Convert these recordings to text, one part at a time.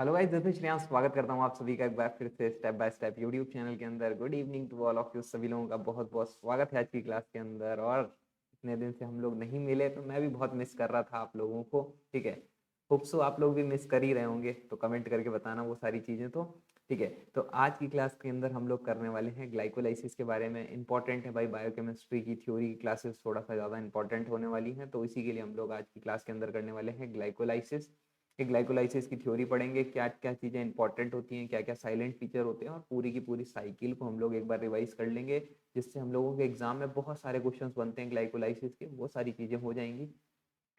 Hello guys, this is Shreyansh. स्वागत करता हूँ आप सभी का एक बार फिर से step by step YouTube channel के अंदर। Good evening to all of you. सभी लोगों का बहुत बहुत स्वागत है आज की क्लास के अंदर। और इतने दिन से हम लोग नहीं मिले तो मैं भी बहुत मिस कर रहा था आप लोगों को। ठीक है, होप सो आप लोग भी मिस कर ही रहे होंगे, तो कमेंट करके बताना वो सारी चीज़ें। तो ठीक है, तो आज की क्लास के अंदर हम लोग करने वाले हैं ग्लाइकोलाइसिस के बारे में। इंपॉर्टेंट है भाई, बायोकेमिस्ट्री की थ्योरी की क्लासेस थोड़ा सा ज़्यादा इंपॉर्टेंट होने वाली हैं, तो इसी के लिए हम लोग आज की क्लास के अंदर करने वाले हैं ग्लाइकोलाइसिस। कि ग्लाइकोलाइसिस की थ्योरी पढ़ेंगे, क्या क्या चीज़ें इंपॉर्टेंट होती हैं, क्या क्या साइलेंट फीचर होते हैं, और पूरी की पूरी साइकिल को हम लोग एक बार रिवाइज कर लेंगे, जिससे हम लोगों के एग्जाम में बहुत सारे क्वेश्चंस बनते हैं ग्लाइकोलाइसिस के, वो सारी चीज़ें हो जाएंगी।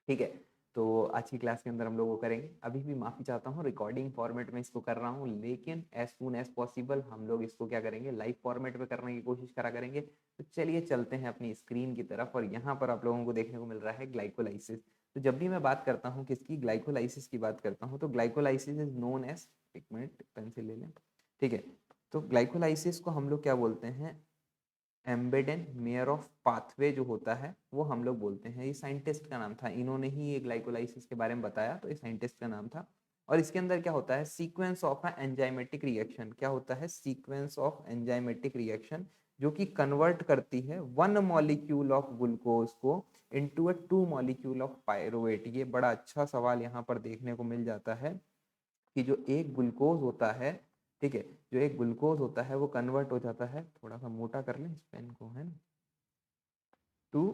ठीक है, तो आज की क्लास के अंदर हम लोग वो करेंगे। अभी भी माफ़ी चाहता हूँ, रिकॉर्डिंग फॉर्मेट में इसको कर रहा हूँ, लेकिन एज सून एज पॉसिबल हम लोग इसको क्या करेंगे, लाइव फॉर्मेट में करने की कोशिश करा करेंगे। तो चलिए चलते हैं अपनी स्क्रीन की तरफ, और यहाँ पर आप लोगों को देखने को मिल रहा है ग्लाइकोलाइसिस। तो जब भी मैं बात करता हूँ किसकी, ग्लाइकोलाइसिस की बात करता हूँ, तो ग्लाइकोलाइसिस इज नोन एज, एक मिनट पेंसिल ले लें। ठीक है, तो ग्लाइकोलाइसिस को हम लोग क्या बोलते हैं, एम्बेडेन मेयर ऑफ पाथवे जो होता है वो हम लोग बोलते हैं। ये साइंटिस्ट का नाम था, इन्होंने ही ये ग्लाइकोलाइसिस के बारे में बताया, तो ये साइंटिस्ट का नाम था। और इसके अंदर क्या होता है, sequence of a enzymatic reaction. क्या होता है, सीक्वेंस ऑफ एंजाइमेटिक रिएक्शन, जो कि कन्वर्ट करती है वन मॉलिक्यूल ऑफ ग्लूकोज को into a two molecule of pyruvate. ये बड़ा अच्छा सवाल यहाँ पर देखने को मिल जाता है कि जो एक ग्लूकोज होता है, ठीक है, जो एक ग्लूकोज होता है वो कन्वर्ट हो जाता है, थोड़ा सा मोटा कर लें इस पेन को, है ना, टू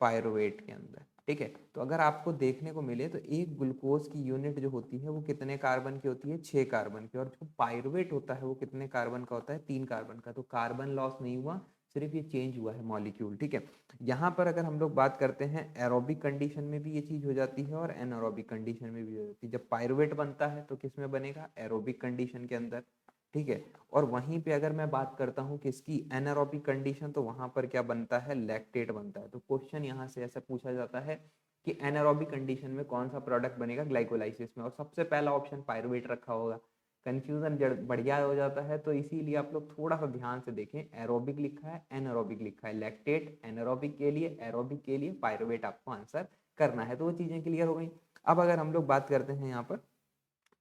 पायरुवेट के अंदर। ठीक है, तो अगर आपको देखने को मिले तो एक ग्लूकोज की यूनिट जो होती है वो कितने कार्बन की होती है, 6 कार्बन की। और जो पायरुवेट होता है वो कितने कार्बन का होता है, 3 कार्बन का। तो कार्बन लॉस नहीं हुआ, सिर्फ ये चेंज हुआ है मॉलिक्यूल। ठीक है, यहाँ पर अगर हम लोग बात करते हैं, एरोबिक कंडीशन में भी ये चीज हो जाती है और एनारोबिक कंडीशन में भी हो जाती है। जब पायरुवेट बनता है तो किस में बनेगा, एरोबिक कंडीशन के अंदर। ठीक है, और वहीं पे अगर मैं बात करता हूँ किसकी, एनारोबिक कंडीशन, तो वहां पर क्या बनता है, लैक्टेट बनता है। तो क्वेश्चन यहाँ से ऐसा पूछा जाता है कि एनारोबिक कंडीशन में कौन सा प्रोडक्ट बनेगा ग्लाइकोलाइसिस में, और सबसे पहला ऑप्शन पायरुवेट रखा होगा। कंफ्यूजन बढ़िया हो जाता है, तो इसीलिए आप लोग थोड़ा सा ध्यान से देखें, एरोबिक लिखा है, एनारोबिक लिखा है, लैक्टेट एनारोबिक के लिए, एरोबिक के लिए पायरुवेट आपको आंसर करना है। तो वो चीजें क्लियर हो गई। अब अगर हम लोग बात करते हैं यहाँ पर,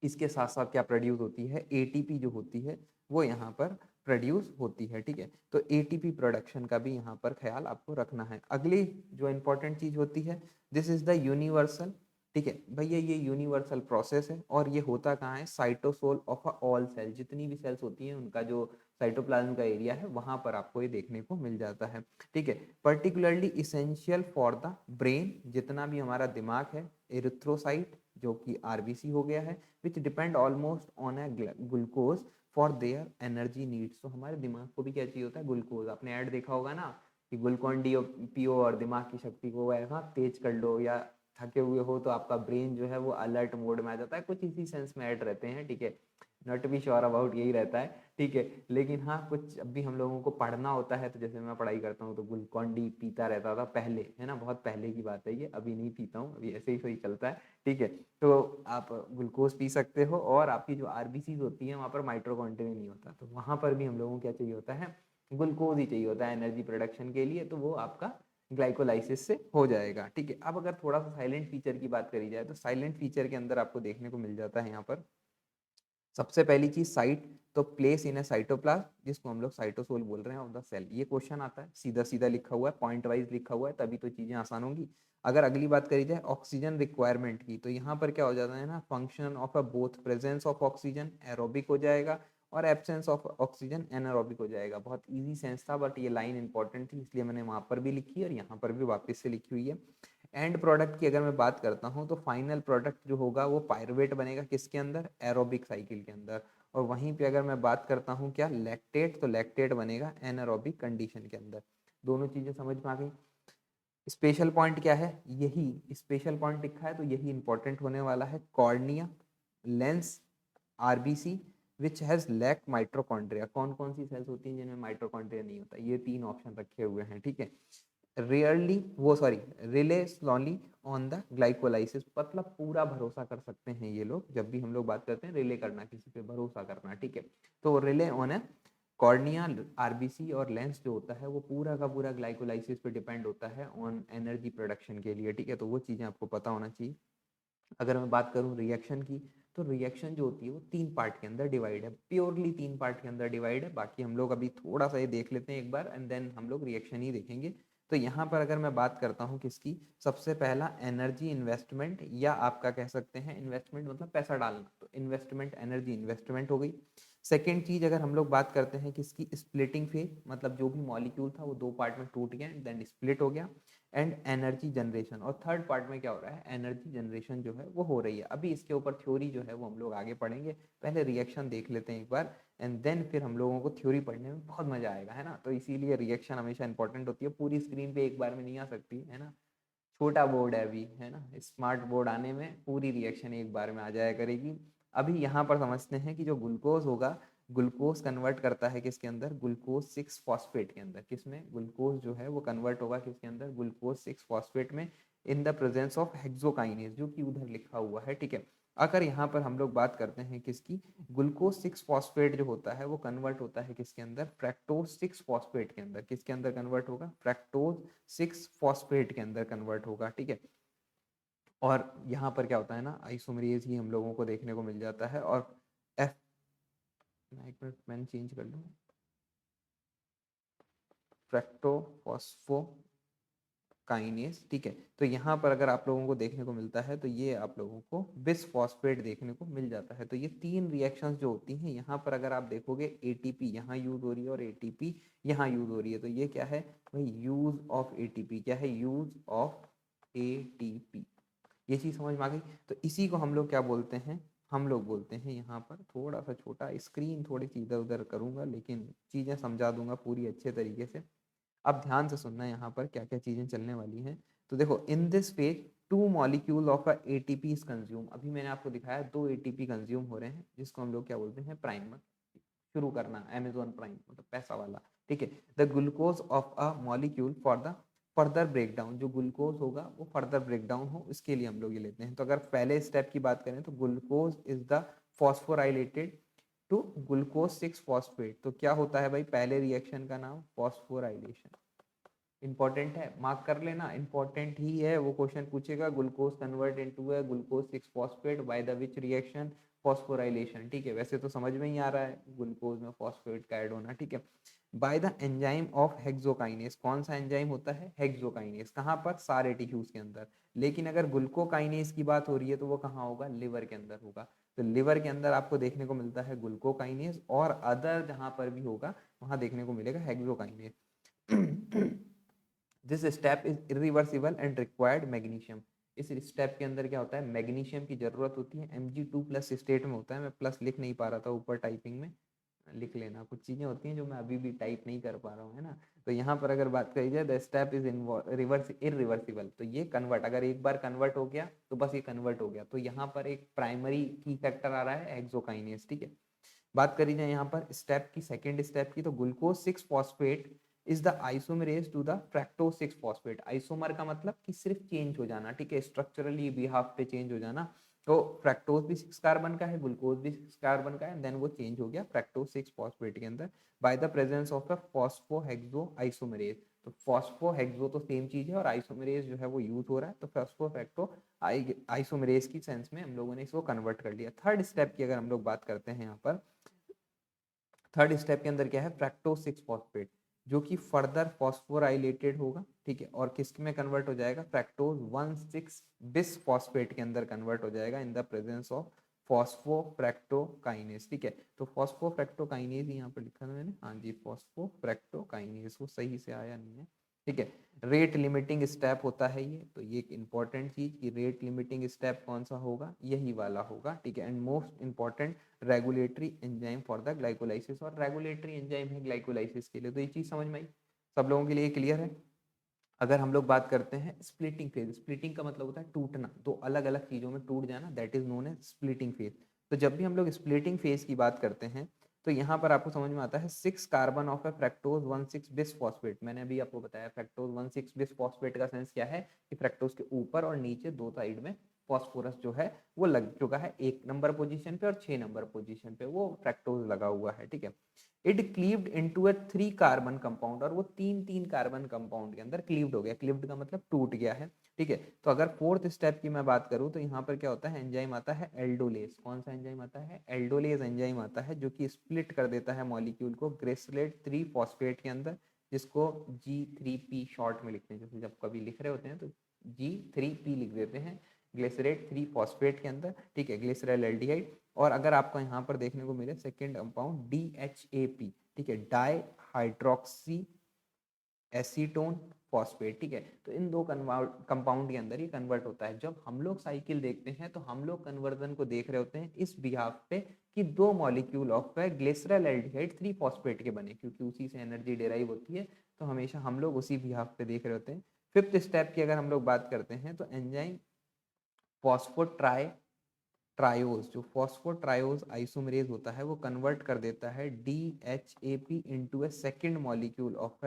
इसके साथ साथ क्या प्रोड्यूस होती है, एटीपी जो होती है वो यहाँ पर प्रोड्यूस होती है। ठीक है, तो एटीपी प्रोडक्शन का भी यहाँ पर ख्याल आपको रखना है। अगली जो इंपॉर्टेंट चीज होती है, दिस इज द यूनिवर्सल। ठीक है भैया, ये यूनिवर्सल प्रोसेस है, और ये होता कहाँ है, साइटोसोल ऑफ ऑल सेल। जितनी भी सेल्स होती हैं उनका जो साइटोप्लाज्म का एरिया है वहां पर आपको ये देखने को मिल जाता है। ठीक है, particularly essential for the brain, जितना भी हमारा दिमाग है, एरिथ्रोसाइट जो कि आरबीसी हो गया है, विच depend almost on A glucose for their energy needs. तो हमारे दिमाग को भी क्या चाहिए होता है, ग्लूकोज। आपने ऐड देखा होगा ना कि ग्लूकॉन डी पियो और दिमाग की शक्ति को ऐसा तेज कर लो, या थके हुए हो तो आपका ब्रेन जो है वो अलर्ट मोड में आ जाता है, कुछ इसी सेंस में ऐड रहते हैं। ठीक है, नॉट बी श्योर अबाउट, यही रहता है। ठीक है, लेकिन हाँ कुछ जब भी हम लोगों को पढ़ना होता है, तो जैसे मैं पढ़ाई करता हूँ तो ग्लूकॉन डी पीता रहता था पहले, है ना, बहुत पहले की बात है ये, अभी नहीं पीता हूँ, अभी ऐसे ही सही चलता है। ठीक है, तो आप ग्लूकोज पी सकते हो, और आपकी जो आरबीसी होती है वहाँ पर माइट्रोकॉन्ड्रिया नहीं होता, तो वहाँ पर भी हम लोगों को क्या चाहिए होता है, ग्लूकोज ही चाहिए होता है एनर्जी प्रोडक्शन के लिए, तो वो आपका ग्लाइकोलाइसिस से हो जाएगा। ठीक है, अब अगर थोड़ा सा साइलेंट फीचर की बात करी जाए, तो साइलेंट फीचर के अंदर आपको देखने को मिल जाता है यहाँ पर सबसे पहली चीज साइट, तो प्लेस इन ए साइटोप्लाज्म, जिसको हम लोग साइटोसोल बोल रहे हैं, ऑफ द सेल। ये क्वेश्चन आता है, सीधा सीधा लिखा हुआ है, पॉइंट वाइज लिखा हुआ है, तभी तो चीजें आसान होंगी। अगर अगली बात करी जाए ऑक्सीजन रिक्वायरमेंट की, तो यहाँ पर क्या हो जाता है ना, function of a both presence of oxygen aerobic हो जाएगा, और एब्सेंस ऑफ ऑक्सीजन एनारोबिक हो जाएगा। बहुत इजी सेंस था, बट ये लाइन इंपॉर्टेंट थी, इसलिए मैंने वहां पर भी लिखी और यहाँ पर भी वापस से लिखी हुई है। एंड प्रोडक्ट की अगर मैं बात करता हूँ, तो फाइनल प्रोडक्ट जो होगा वो पायरुवेट बनेगा, किसके अंदर, एरोबिक साइकिल के अंदर। और वहीं पे अगर मैं बात करता हूँ क्या, लैक्टेट, तो लैक्टेट बनेगा एनारोबिक कंडीशन के अंदर। दोनों चीजें समझ में आ गई। स्पेशल पॉइंट क्या है, यही स्पेशल पॉइंट लिखा है, तो यही इंपॉर्टेंट होने वाला है। Cornea, lens, RBC, which has lack mitochondria. कौन कौन सी सेल्स होती हैं जिनमें माइट्रोकॉन्ड्रिया नहीं होता, ये 3 ऑप्शन रखे हुए हैं। ठीक है, रेयरली वो sorry relay slowly on the glycolysis, मतलब पूरा भरोसा कर सकते हैं ये लोग, जब भी हम लोग बात करते हैं रिले करना, किसी पे भरोसा करना। ठीक है, तो रिले ऑन है कॉर्निया, आरबीसी और लेंस जो होता है वो पूरा का पूरा ग्लाइकोलाइसिस पे डिपेंड होता है ऑन एनर्जी प्रोडक्शन के लिए। ठीक है, तो वो चीज़ें आपको पता होना चाहिए। अगर मैं बात करूं रिएक्शन की, तो रिएक्शन जो होती है वो 3 पार्ट के अंदर डिवाइड है, प्योरली 3 पार्ट के अंदर डिवाइड है। बाकी हम लोग अभी थोड़ा सा ये देख लेते हैं एक बार एंड देन हम लोग रिएक्शन ही देखेंगे। तो यहाँ पर अगर मैं बात करता हूँ किसकी, सबसे पहला एनर्जी इन्वेस्टमेंट, या आपका कह सकते हैं इन्वेस्टमेंट मतलब पैसा डालना, तो इन्वेस्टमेंट एनर्जी इन्वेस्टमेंट हो गई। सेकेंड चीज अगर हम लोग बात करते हैं किसकी, स्प्लिटिंग फेज, मतलब जो भी मॉलिक्यूल था वो 2 पार्ट में टूट गया एंड देन स्प्लिट हो गया। एंड एनर्जी जनरेशन, और थर्ड पार्ट में क्या हो रहा है, एनर्जी जनरेशन जो है वो हो रही है। अभी इसके ऊपर थ्योरी जो है वो हम लोग आगे पढ़ेंगे, पहले रिएक्शन देख लेते हैं एक बार एंड देन फिर हम लोगों को थ्योरी पढ़ने में बहुत मजा आएगा, है ना। तो इसीलिए रिएक्शन हमेशा इंपॉर्टेंट होती है, पूरी स्क्रीन पे एक बार में नहीं आ सकती, है ना। छोटा बोर्ड है अभी, है ना, स्मार्ट बोर्ड आने में पूरी रिएक्शन एक बार में आ जाया करेगी। अभी यहाँ पर समझते हैं कि जो ग्लूकोज होगा, ग्लूकोज कन्वर्ट करता है किसके अंदर, ग्लूकोज 6 फॉस्फेट के अंदर। किसमें, ग्लूकोज जो है वो कन्वर्ट होगा किसके अंदर, ग्लूकोज 6 फॉस्फेट में, in the presence of hexokinase, जो कि उधर लिखा हुआ है, ठीक है। अगर यहाँ पर हम लोग बात करते हैं किसकी, ग्लूकोज 6 फॉस्फेट जो होता है वो कन्वर्ट होता है किसके अंदर, फ्रैक्टोज 6 फॉस्फेट के अंदर। किसके अंदर कन्वर्ट होगा, फ्रैक्टोज 6 फॉस्फेट के अंदर कन्वर्ट होगा, ठीक है। और यहाँ पर क्या होता है ना, आइसोमरेज ही हम लोगों को देखने को मिल जाता है। और एफ, मैं एक मिनट पेन चेंज कर लूँ, फ्रैक्टोफॉस्फो काइनेस, ठीक है। तो यहाँ पर अगर आप लोगों को देखने को मिलता है तो ये आप लोगों को बिसफॉस्फेट देखने को मिल जाता है। तो ये 3 रिएक्शंस जो होती हैं यहाँ पर अगर आप देखोगे, एटीपी यहाँ यूज हो रही है और एटीपी यहाँ यूज हो रही है। तो ये क्या है भाई, यूज ऑफ एटीपी, क्या है, यूज ऑफ एटीपी। ये चीज समझ में आ गई। तो इसी को हम लोग क्या बोलते हैं, हम लोग बोलते हैं, यहाँ पर थोड़ा सा छोटा स्क्रीन थोड़ी सी इधर उधर करूंगा लेकिन चीजें समझा दूंगा पूरी अच्छे तरीके से। अब ध्यान से सुनना है यहाँ पर क्या क्या चीजें चलने वाली हैं। तो देखो, in this phase 2 molecule of a ATP is consume. अभी मैंने आपको दिखाया 2 एटीपी कंज्यूम हो रहे हैं, जिसको हम लोग क्या बोलते हैं, प्राइमर। शुरू करना अमेजोन प्राइम मतलब पैसा वाला, ठीक है। The glucose of a molecule for the further breakdown, जो ग्लूकोज होगा वो फर्दर ब्रेकडाउन हो इसके लिए हम लोग ये लेते हैं। तो अगर पहले स्टेप की बात करें तो glucose is the phosphorylated to glucose 6 phosphate. तो क्या होता है भाई, पहले रिएक्शन का नाम फॉस्फोराइलेशन। इंपॉर्टेंट है, मार्क कर लेना, इंपॉर्टेंट ही है। वो क्वेश्चन पूछेगा, glucose convert into a glucose 6 phosphate by the which reaction, phosphorylation, ठीक है। वैसे तो समझ में ही आ रहा है ग्लूकोज में फॉस्फेट का ऐड होना, ठीक है। By the enzyme of hexokinase, कौन सा एंजाइम होता है, हेक्सोकाइनेज। कहाँ पर, सारे टिश्यूज के अंदर। लेकिन अगर ग्लूकोकाइनेज की बात हो रही है तो वो कहाँ होगा, लिवर के अंदर होगा। तो लिवर के अंदर आपको देखने को मिलता है ग्लूकोकाइनेज, और अदर जहां पर भी होगा वहां देखने को मिलेगा hexokinase. This step is irreversible and required magnesium. इस स्टेप के अंदर क्या होता है, मैग्नीशियम की जरूरत होती है। Mg2+ स्टेट में होता है, मैं प्लस लिख नहीं पा रहा था ऊपर टाइपिंग में, लिख लेना। कुछ चीजें होती हैं जो मैं अभी भी टाइप नहीं कर पा रहा हूँ, है ना। तो यहाँ पर अगर बात करी जाए, the step is reverse irreversible, तो ये कन्वर्ट, अगर एक बार कन्वर्ट हो गया तो बस ये कन्वर्ट हो गया। तो यहाँ पर एक प्राइमरी की फैक्टर आ रहा है हेक्सोकाइनेज, ठीक है। बात करी जाए यहाँ पर स्टेप की, सेकेंड स्टेप की, तो glucose 6 phosphate is the isomerase to the fructose 6 phosphate. Isomer का मतलब कि सिर्फ चेंज हो जाना, ठीक है, स्ट्रक्चरली बिहाफ पे चेंज हो जाना। तो फ्रैक्टोज भी 6 कार्बन का है, ग्लूकोज भी 6 कार्बन का है, देन वो चेंज हो गया फ्रैक्टोज 6 फॉस्फेट के अंदर by the presence of a phosphohexo isomerase. तो फॉस्फोहेक्सो तो सेम चीज है और आइसोमरेज जो है वो यूज हो रहा है। तो फॉस्फोफैक्टो आइसोमरेज की सेंस में हम लोगों ने इसको कन्वर्ट कर लिया। थर्ड स्टेप की अगर हम लोग बात करते हैं यहाँ पर, थर्ड स्टेप के अंदर क्या है, फ्रैक्टोज 6 फॉस्फेट, जो कि फर्दर फॉस्फोराइलेटेड होगा, ठीक है। और किस में कन्वर्ट हो जाएगा, फ्रैक्टोज 1,6 बिस फॉस्फेट के अंदर कन्वर्ट हो जाएगा इन द प्रेजेंस ऑफ फॉस्फोफ्रैक्टोकाइनेज, ठीक है। तो फॉस्फोफ्रैक्टोकाइनेज यहाँ पर लिखा था मैंने, हाँ जी, फॉस्फोफ्रैक्टोकाइनेज, वो सही से आया नहीं है, ठीक है। रेट लिमिटिंग स्टेप होता है ये, तो ये एक इंपॉर्टेंट चीज कि रेट लिमिटिंग स्टेप कौन सा होगा, यही वाला होगा, ठीक है। And most important regulatory enzyme for the glycolysis, और रेगुलेटरी एंजाइम है ग्लाइकोलाइसिस के लिए। तो ये चीज समझ में आई, सब लोगों के लिए क्लियर है। अगर हम लोग बात करते हैं स्प्लिटिंग फेज, स्प्लिटिंग का मतलब होता है टूटना, दो अलग अलग चीजों में टूट जाना, that is known as splitting phase. तो जब भी हम लोग स्प्लिटिंग फेज की बात करते हैं तो यहाँ पर आपको समझ में आता है 6 carbon of A fructose 1,6 bis phosphate. मैंने अभी आपको बताया फ्रैक्टोज 1,6 बिस फॉस्फेट का सेंस क्या है कि फ्रैक्टोज के ऊपर और नीचे दो साइड में फॉस्फोरस जो है वो लग चुका है, 1 नंबर पोजीशन पे और 6 नंबर पोजीशन पे वो फ्रैक्टोज लगा हुआ है, ठीक है। It cleaved into a 3 carbon compound, और वो 3 कार्बन कंपाउंड के अंदर क्लीव्ड हो गया। क्लीव्ड का मतलब टूट गया है, ठीक है। तो अगर फोर्थ स्टेप की मैं बात करूं तो यहाँ पर क्या होता है, एंजाइम आता है एल्डोलेज। कौन सा एंजाइम आता है? एल्डोलेज एंजाइम आता है, जो कि स्प्लिट कर देता है मॉलिक्यूल को ग्लिसरेट 3 फॉस्फेट के अंदर, जिसको G3P शॉर्ट में लिखते हैं। जैसे जब कभी लिख रहे होते हैं तो G3P लिख देते हैं ग्लिसरेट 3 फॉस्फेट के अंदर, ठीक है, ग्लिसरल एल्डिहाइड। और अगर आपको यहाँ पर देखने को मिले सेकेंड कंपाउंड DHAP, ठीक है, डाई हाइड्रोक्सी एसीटोन फॉस्फेट, ठीक है। तो इन दो कंपाउंड के अंदर ये कन्वर्ट होता है। जब हम लोग साइकिल देखते हैं तो हम लोग कन्वर्जन को देख रहे होते हैं इस बिहाफ पे कि दो molecule of glycerol aldehyde 3 phosphate के बने, क्योंकि उसी से एनर्जी डिराइव होती है। तो हमेशा हम लोग उसी बिहाफ पे देख रहे होते हैं। फिफ्थ स्टेप की अगर हम लोग बात करते हैं तो एंजाइम फॉस्फोट्राई ट्रायोज, जो फॉस्फोट्रायोज आइसोमरेज होता है, वो कन्वर्ट कर देता है DHAP into A second molecule of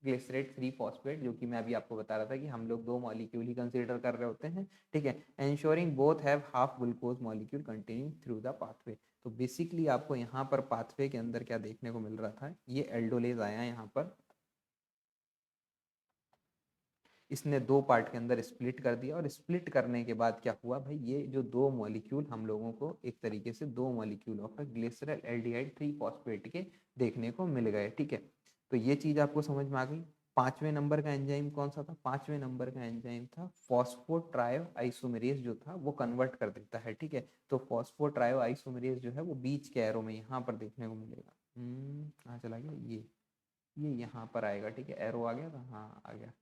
glycerate 3 phosphate, जो कि मैं अभी आपको बता रहा था कि हम लोग दो मॉलिक्यूल ही कंसीडर कर रहे होते हैं, ठीक है। Ensuring both have half glucose molecule continuing through the pathway. तो बेसिकली आपको यहाँ पर पाथवे के अंदर क्या देखने को मिल रहा था, ये एल्डोलेज आया यहाँ पर, इसने दो पार्ट के अंदर स्प्लिट कर दिया। और स्प्लिट करने के बाद क्या हुआ भाई, ये जो दो मॉलिक्यूल हम लोगों को एक तरीके से दो molecule of glycerol aldehyde 3 phosphate के देखने को मिल गए, ठीक है। तो ये चीज आपको समझ में आ गई। पांचवें नंबर का एंजाइम कौन सा था? पांचवें नंबर का एंजाइम था फॉस्फोट्रायो आइसोमेरेज, जो था वो कन्वर्ट कर देता है, ठीक है। तो फॉस्फोट्रायो आइसोमेरेज जो है वो बीच के एरो में यहाँ पर देखने को मिलेगा। कहाँ चला गया ये यहाँ पर आएगा, ठीक है। एरो आ गया था, हाँ आ गया।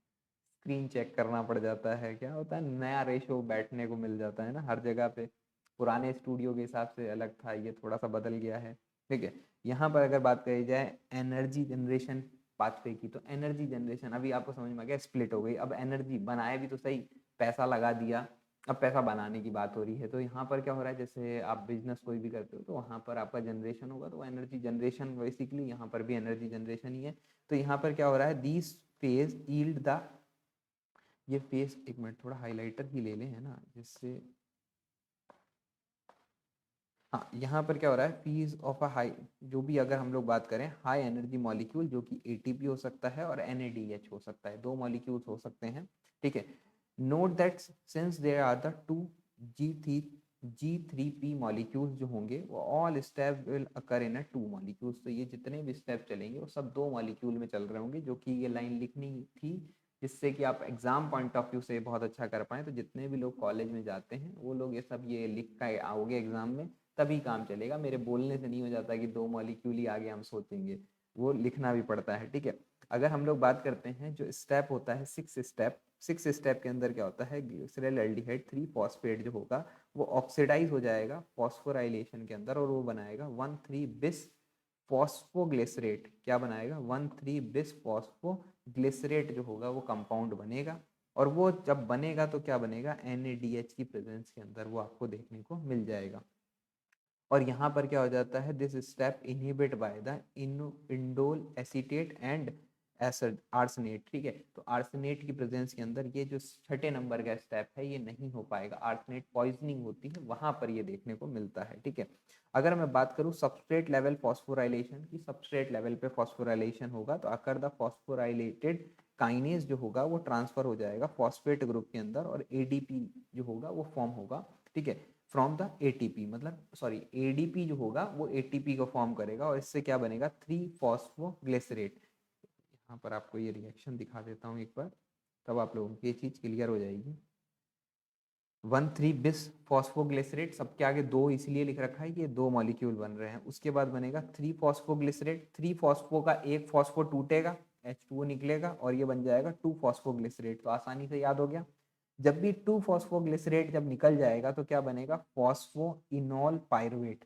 स्क्रीन चेक करना पड़ जाता है, क्या होता है नया रेशो बैठने को मिल जाता है ना हर जगह पे। पुराने स्टूडियो के हिसाब से अलग था, ये थोड़ा सा बदल गया है, ठीक है। यहाँ पर अगर बात करी जाए एनर्जी जनरेशन पाथवे की, तो एनर्जी जनरेशन अभी आपको समझ में आ गया, स्प्लिट हो गई। अब एनर्जी बनाए भी तो सही, पैसा लगा दिया, अब पैसा बनाने की बात हो रही है। तो यहाँ पर क्या हो रहा है, जैसे आप बिजनेस कोई भी करते हो तो वहाँ पर आपका जनरेशन होगा, तो एनर्जी जनरेशन बेसिकली यहाँ पर भी एनर्जी जनरेशन ही है। तो यहाँ पर क्या हो रहा है, दीज फेज यील्ड द, ये फेस, एक मिनट थोड़ा हाइलाइटर ही ले लें, है ना, जिससे, हाँ यहाँ पर क्या हो रहा है, फीस ऑफ अ हाई, जो भी अगर हम लोग बात करें हाई एनर्जी मॉलिक्यूल, जो कि ATP हो सकता है और NADH हो सकता है, दो मॉलिक्यूल्स हो सकते हैं, ठीक है। Note that since there are the two G3P molecules जो होंगे वो all step will occur in a two molecules. तो ये जितने भी स्टेप चलेंगे वो सब दो मॉलिक्यूल में चल रहे होंगे, जो कि ये लाइन लिखनी थी जिससे कि आप एग्जाम पॉइंट ऑफ व्यू से बहुत अच्छा कर पाएं। तो जितने भी लोग कॉलेज में जाते हैं वो लोग ये सब ये लिख कर आओगे एग्जाम में, तभी काम चलेगा। मेरे बोलने से नहीं हो जाता कि दो मॉलिक्यूल ही आगे हम सोचेंगे, वो लिखना भी पड़ता है, ठीक है। अगर हम लोग बात करते हैं जो स्टेप होता है सिक्स स्टेप के अंदर क्या होता है, ग्लिसरल एल्डिहाइड 3 फॉस्फेट जो होगा वो ऑक्सीडाइज हो जाएगा फॉस्फोराइलेशन के अंदर, और वो बनाएगा 1,3 बिस फॉस्फोग्लिसरेट। क्या बनाएगा? 1,3 बिस फॉस्फोग्लिसरेट जो होगा वो कंपाउंड बनेगा। और वो जब बनेगा तो क्या बनेगा, NADH की प्रेजेंस के अंदर वो आपको देखने को मिल जाएगा। और यहाँ पर क्या हो जाता है, this step inhibit by the indole acetate and acid arsenate, ठीक है। तो आर्सनेट की प्रेजेंस के अंदर ये जो छठे नंबर का स्टेप है ये नहीं हो पाएगा, आर्सनेट पॉइजनिंग होती है वहां पर ये देखने को मिलता है, ठीक है। अगर मैं बात करूं सबस्ट्रेट लेवल फॉस्फोराइलेशन की, सबस्ट्रेट लेवल पे फॉस्फोराइलेशन होगा तो अकर द फॉस्फोराइलेटेड काइनेज जो होगा वो ट्रांसफर हो जाएगा फॉस्फेट ग्रुप के अंदर, और ADP जो होगा वो फॉर्म होगा, ठीक है, फ्रॉम द ATP, मतलब सॉरी ADP जो होगा वो ATP को फॉर्म करेगा, और इससे क्या बनेगा, 3 फॉस्फोग्लिसरेट। यहाँ पर आपको ये रिएक्शन दिखा देता हूँ एक बार, तब आप लोगों की ये चीज क्लियर हो जाएगी। 1,3 बिस फॉस्फोग्लिसरेट, सबके आगे दो इसलिए लिख रखा है कि ये दो मॉलिक्यूल बन रहे हैं। उसके बाद बनेगा 3 फॉस्फोग्लिसरेट, 3 फॉस्फो का एक फॉस्फो टूटेगा, H2O निकलेगा और ये बन जाएगा 2 फॉस्फोग्लिसरेट। तो आसानी से याद हो गया। जब भी 2 फॉस्फोग्लिसरेट जब निकल जाएगा तो क्या बनेगा, फॉस्फोइनोल पायरुवेट।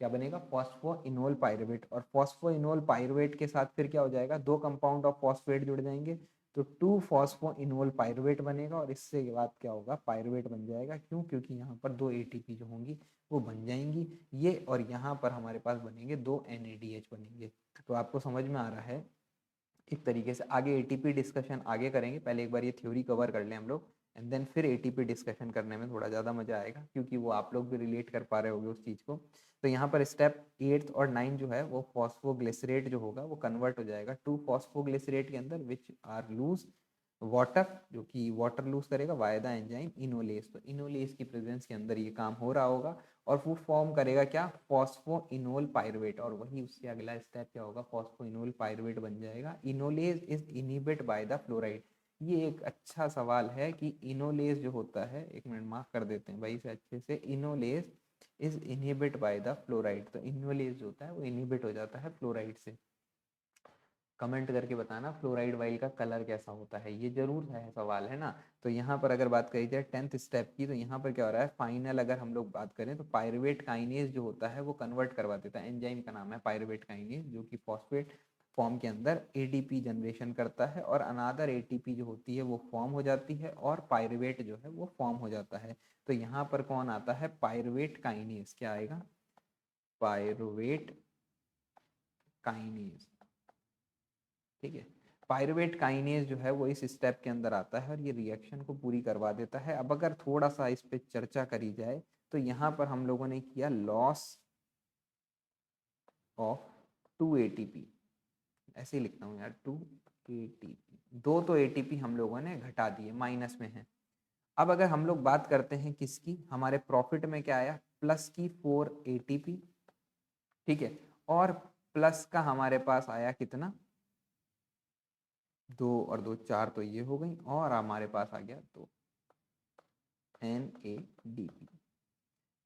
क्या बनेगा, फॉस्फोइनोल पायरुवेट। और फॉस्फोइनोल पायरुवेट के साथ फिर क्या हो जाएगा, दो कंपाउंड ऑफ फॉस्फेट जुड़ जाएंगे, तो 2 फॉस्फोइनोल पायरुवेट बनेगा। और इससे के बाद क्या होगा, पायरुवेट बन जाएगा। क्यों? क्योंकि यहाँ पर दो ATP जो होंगी वो बन जाएंगी ये, और यहाँ पर हमारे पास बनेंगे दो NADH बनेंगे। तो आपको समझ में आ रहा है एक तरीके से। आगे ATP डिस्कशन आगे करेंगे, पहले एक बार ये थ्योरी कवर कर लें हम लोग, एंड देन फिर ATP डिस्कशन करने में थोड़ा ज़्यादा मजा आएगा, क्योंकि वो आप लोग भी रिलेट कर पा रहे होंगे उस चीज़ को। तो यहाँ पर स्टेप 8 और 9 जो है वो फॉस्फोग्लिसरेट जो होगा वो कन्वर्ट हो जाएगा 2 फॉस्फोग्लिसरेट के अंदर, विच आर लूज वाटर, जो कि वाटर लूज करेगा वाया द एंजाइम इनोलेज। तो इनोलेज की प्रेजेंस के अंदर ये काम हो रहा होगा और वो फॉर्म करेगा क्या, फॉस्फोइनोल पायरुवेट। और वही उससे अगला स्टेप क्या होगा, फॉस्फोइनोल पायरुवेट बन जाएगा। Enolase is inhibit by the fluoride. ये एक अच्छा सवाल है कि इनोलेज जो होता है, एक मिनट मार्क कर देते हैं भाई इसे अच्छे से, enolase is inhibit by the fluoride. तो इनोलेज जो होता है वो इनहिबिट हो जाता है फ्लोराइड से। कमेंट करके बताना फ्लोराइड वाइल का कलर कैसा होता है, ये जरूर है सवाल, है ना। तो यहाँ पर अगर बात करी जाए 10th स्टेप की, तो यहाँ पर क्या हो रहा है, फाइनल अगर हम लोग बात करें तो पायरुवेट काइनेज जो होता है वो कन्वर्ट करवा देता है। एंजाइम का नाम है पायरुवेट काइनेज, जो कि फॉस्फेट फॉर्म के अंदर एडीपी जनरेशन करता है और अनादर एटीपी जो होती है वो फॉर्म हो जाती है और पायरुवेट जो है वो फॉर्म हो जाता है। तो यहाँ पर कौन आता है, पायरुवेट काइनेज। क्या आएगा, पायरुवेट काइनेज। ठीक है, पायरुवेट काइनेज जो है वो इस स्टेप के अंदर आता है और ये रिएक्शन को पूरी करवा देता है। अब अगर थोड़ा सा इस पे चर्चा करी जाए तो यहाँ पर हम लोगों ने किया लॉस ऑफ 2 एटीपी, ऐसे ही लिखता हूँ यार, 2 एटीपी, दो तो एटीपी हम लोगों ने घटा दिए, माइनस में है। अब अगर हम लोग बात करते हैं किसकी, हमारे प्रॉफिट में क्या आया, प्लस की 4 एटीपी। ठीक है, और प्लस का हमारे पास आया कितना, 2 और 2 4, तो ये हो गई, और हमारे पास आ गया 2 NADP।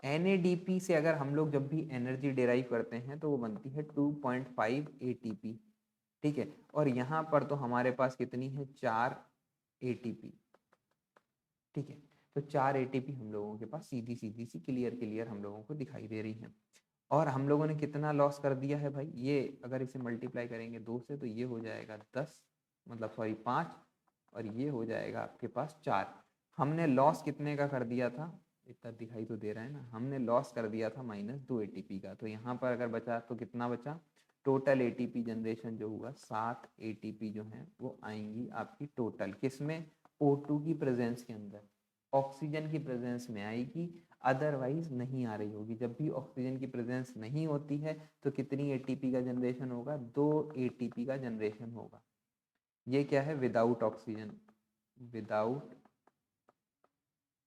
NADP से अगर हम लोग जब भी एनर्जी डिराइव करते हैं तो वो बनती है 2.5 ATP। ठीक है, और यहाँ पर तो हमारे पास कितनी है, 4 ATP। ठीक है, तो 4 ATP हम लोगों के पास सीधी सीधी सी क्लियर क्लियर हम लोगों को दिखाई दे रही है। और हम लोगों ने कितना लॉस कर दिया है भाई, ये अगर इसे मल्टीप्लाई करेंगे 2 से तो ये हो जाएगा 10, मतलब सॉरी 5, और ये हो जाएगा आपके पास 4। हमने लॉस कितने का कर दिया था, इतना दिखाई तो दे रहा है ना, हमने लॉस कर दिया था -2 एटीपी का। तो यहाँ पर अगर बचा तो कितना बचा, टोटल एटीपी जनरेशन जो हुआ 7 एटीपी जो है वो आएंगी आपकी टोटल, किसमें, O2 की प्रेजेंस के अंदर, ऑक्सीजन की प्रेजेंस में आएगी, अदरवाइज नहीं आ रही होगी। जब भी ऑक्सीजन की प्रेजेंस नहीं होती है तो कितनी एटीपी का जनरेशन होगा, 2 एटीपी का जनरेशन होगा। ये क्या है, without oxygen, without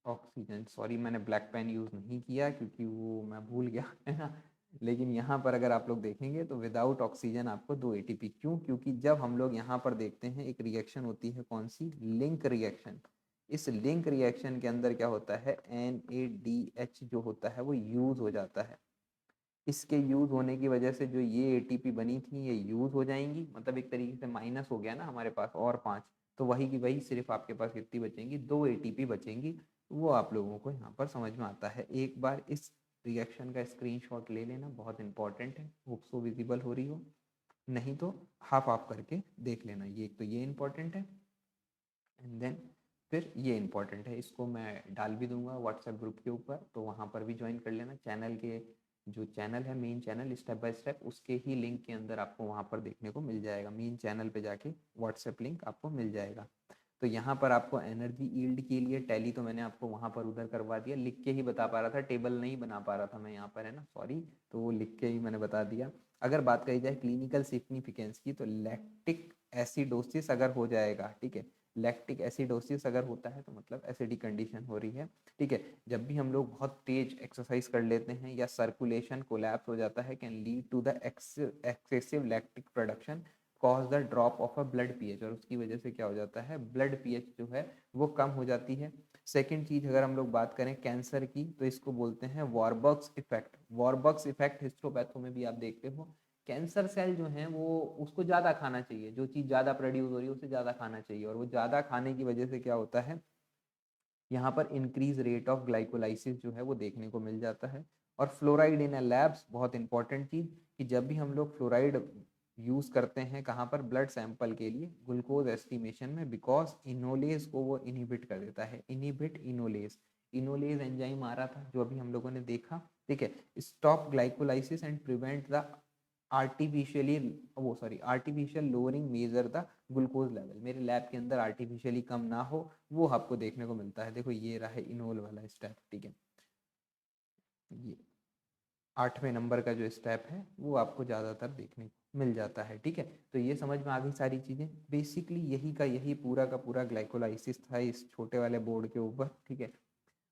oxygen, sorry मैंने ब्लैक पेन यूज नहीं किया क्योंकि वो मैं भूल गया है ना। लेकिन यहाँ पर अगर आप लोग देखेंगे तो विदाउट ऑक्सीजन आपको 2 एटीपी, क्यों, क्योंकि जब हम लोग यहाँ पर देखते हैं एक रिएक्शन होती है, कौन सी, लिंक रिएक्शन। इस लिंक रिएक्शन के अंदर क्या होता है, NADH जो होता है वो यूज हो जाता है। इसके यूज होने की वजह से जो ये एटीपी बनी थी ये यूज हो जाएंगी, मतलब एक तरीके से माइनस हो गया ना हमारे पास, और 5, तो वही की वही सिर्फ आपके पास कितनी बचेंगी, 2 एटीपी बचेंगी। वो आप लोगों को यहाँ पर समझ में आता है। एक बार इस रिएक्शन का स्क्रीनशॉट ले लेना, बहुत इंपॉर्टेंट है, होप सो विजिबल हो रही हो, नहीं तो हाफ ऑफ करके देख लेना। ये एक तो ये इंपॉर्टेंट है, एंड देन फिर ये इंपॉर्टेंट है, इसको मैं डाल भी दूंगा व्हाट्सएप ग्रुप के ऊपर, तो वहाँ पर भी ज्वाइन कर लेना। चैनल के जो चैनल है main channel step by step, उसके ही लिंक के अंदर आपको वहाँ पर देखने को मिल जाएगा, मेन चैनल पे जाके व्हाट्सएप लिंक आपको मिल जाएगा। तो यहाँ पर आपको एनर्जी यील्ड के लिए टैली तो मैंने आपको वहाँ पर उधर करवा दिया, लिख के ही बता पा रहा था, टेबल नहीं बना पा रहा था मैं यहाँ पर, है ना, सॉरी, तो वो लिख के ही मैंने बता दिया। अगर बात करी जाए क्लिनिकल सिग्निफिकेंस की, तो लैक्टिक एसिडोसिस अगर हो जाएगा, ठीक है, लैक्टिक एसिडोसिस अगर होता है तो मतलब एसिडिक कंडीशन हो रही है। ठीक है, जब भी हम लोग बहुत तेज एक्सरसाइज कर लेते हैं या सर्कुलेशन कोलैप्स हो जाता है, can lead to the excessive lactic production, cause the drop of a blood pH, और उसकी वजह से क्या हो जाता है, ब्लड पीएच जो है वो कम हो जाती है। सेकेंड चीज अगर हम लोग बात करें कैंसर की, तो इसको बोलते हैं वॉरबर्ग्स इफेक्ट। वॉरबर्ग्स इफेक्ट हिस्टोपैथो में भी आप देखते हो, कैंसर सेल जो है वो, उसको ज़्यादा खाना चाहिए, जो चीज़ ज़्यादा प्रोड्यूस हो रही है उसे ज़्यादा खाना चाहिए, और वो ज़्यादा खाने की वजह से क्या होता है, यहाँ पर इंक्रीज रेट ऑफ ग्लाइकोलाइसिस जो है वो देखने को मिल जाता है। और फ्लोराइड इन लैब्स, बहुत इंपॉर्टेंट चीज़, कि जब भी हम लोग फ्लोराइड यूज़ करते हैं कहाँ पर, ब्लड सैंपल के लिए ग्लूकोज एस्टिमेशन में, बिकॉज इनोलेज को वो इनहिबिट कर देता है, इनहिबिट इनोलेज। इनोलेज एंजाइम आ रहा था जो अभी हम लोगों ने देखा, ठीक है, stop glycolysis and prevent the artificially, वो sorry, artificial lowering major the glucose level, मेरे लैब के अंदर आर्टिफिशियली कम ना हो, वो आपको देखने को मिलता है। देखो ये रहा है इनोल वाला स्टेप, ठीक है, ये 8वें नंबर का जो स्टेप है वो आपको ज़्यादातर देखने को मिल जाता है। ठीक है, तो ये समझ में आ गई सारी चीज़ें। बेसिकली यही का यही पूरा का पूरा ग्लाइकोलाइसिस था इस छोटे वाले बोर्ड के ऊपर। ठीक है,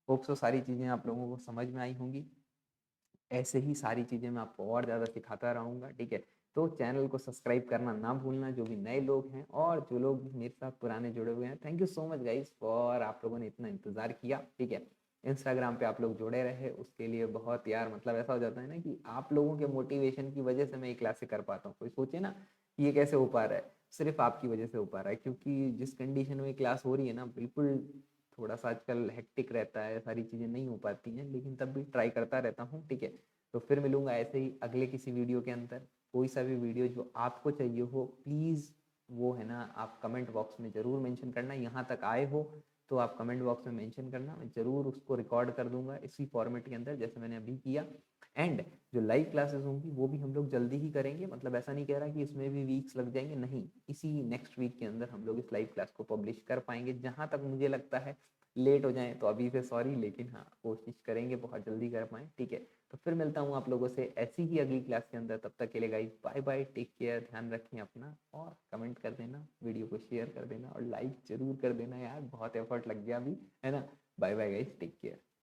होप सो सारी चीज़ें आप लोगों को समझ में आई होंगी। ऐसे ही सारी चीज़ें मैं आपको और ज़्यादा सिखाता रहूँगा। ठीक है, तो चैनल को सब्सक्राइब करना ना भूलना, जो भी नए लोग हैं और जो लोग मेरे साथ पुराने जुड़े हुए हैं। Thank you so much guys for, आप लोगों ने इतना इंतज़ार किया। ठीक है, इंस्टाग्राम पे आप लोग जुड़े रहे उसके लिए बहुत यार, मतलब ऐसा हो जाता है ना कि आप लोगों के मोटिवेशन की वजह से मैं ये क्लासें कर पाता हूँ। कोई सोचे ना कि ये कैसे हो पा रहा है, सिर्फ आपकी वजह से हो पा रहा है, क्योंकि जिस कंडीशन में क्लास हो रही है ना, बिल्कुल थोड़ा सा आजकल हेक्टिक रहता है, सारी चीज़ें नहीं हो पाती हैं, लेकिन तब भी ट्राई करता रहता हूँ। ठीक है, तो फिर मिलूंगा ऐसे ही अगले किसी वीडियो के अंदर। कोई सा भी वीडियो जो आपको चाहिए हो, प्लीज़ वो है ना आप कमेंट बॉक्स में ज़रूर मेंशन करना। यहाँ तक आए हो तो आप कमेंट बॉक्स में मेंशन करना, मैं ज़रूर उसको रिकॉर्ड कर दूंगा इसी फॉर्मेट के अंदर जैसे मैंने अभी किया। एंड जो लाइव क्लासेस होंगी वो भी हम लोग जल्दी ही करेंगे, मतलब ऐसा नहीं कह रहा कि इसमें भी वीक्स लग जाएंगे, नहीं, इसी नेक्स्ट वीक के अंदर हम लोग इस लाइव क्लास को पब्लिश कर पाएंगे। जहाँ तक मुझे लगता है लेट हो जाए तो अभी से सॉरी, लेकिन हाँ कोशिश करेंगे बहुत जल्दी कर पाएँ। ठीक है, तो फिर मिलता हूँ आप लोगों से ऐसी ही अगली क्लास के अंदर। तब तक के लिए guys bye bye, take care, ध्यान रखें अपना, और कमेंट कर देना, वीडियो को शेयर कर देना और लाइक जरूर कर देना यार, बहुत एफर्ट लग गया अभी, है ना। Bye bye guys, take care.